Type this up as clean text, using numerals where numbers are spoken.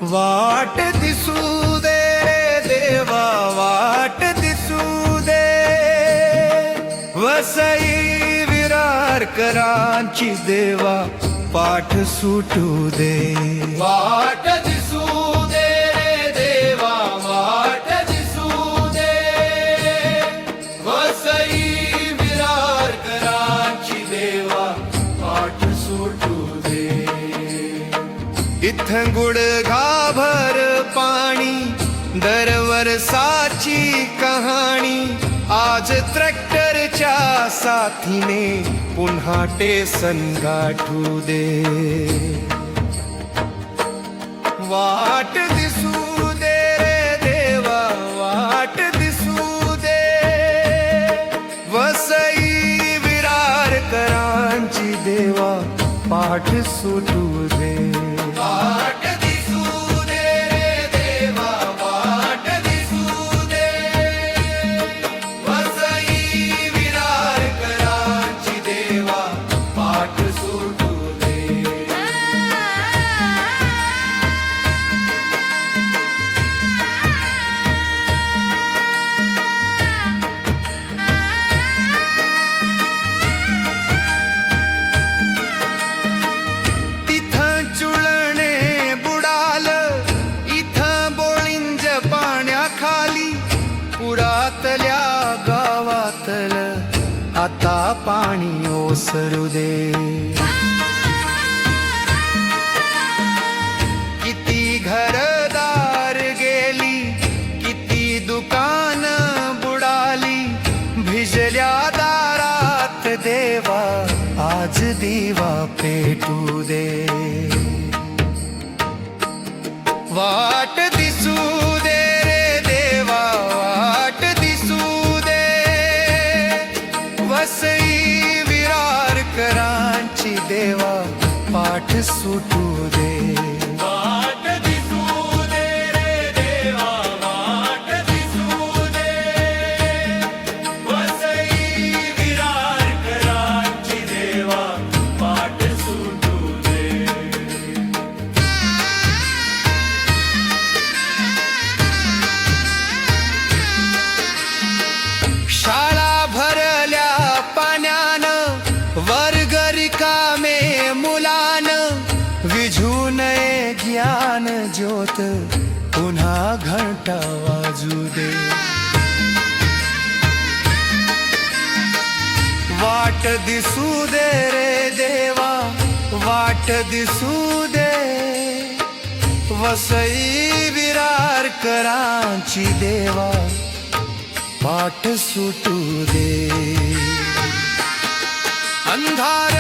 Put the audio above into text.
वाट दिसू दे देवा, वाट दिसू दे, वसई विरारकरांची देवा पाठ सुटू दे। वाट दिसू दे देवा, वाट दिसू दे, वसई विरारकरांची देवा पाठ सुटू दे। इथं गुडघाभर पाणी, दरवर्षाची कहाणी, आज ट्रॅक्टरच्या साथीने पुन्हा टेसन गाठू दे। वाट दिसू दे रे देवा, वाट दिसू दे, वसई विरारकरांची देवा पाठ सुटू दे। वाट दिसू दे रे देवा, वाट दिसू दे, वसई विरारकरांची देवा पाठ सुटू दे। तिथं चुळणे बुडाल, इथं बोळिंज पाण्याखाली, पुरातल्या गावातल आता पाणी ओसरू दे। किती घरदार गेली, किती दुकान बुडाली, भिजल्या दारात देवा आज दिवा पेटू दे। वाट दिसू दे रे देवा, वाट दिसू दे, वसई विरारकरांची देवा पाठ सुटू दे। वाट दिसू दे रे देवा, वाट दिसू दे, वसई विरारकरांची देवा पाठ सुटू दे। शाळा भरल्या पाण्यानं, वर्ग रिकामे मुलानं, विझू नये ज्ञान ज्योत पुन्हा घंटा वाजू दे। वाट दिसू दे रे देवा, वाट दिसू दे, वसई विरारकरांची देवा पाठ सुटू दे। अंधार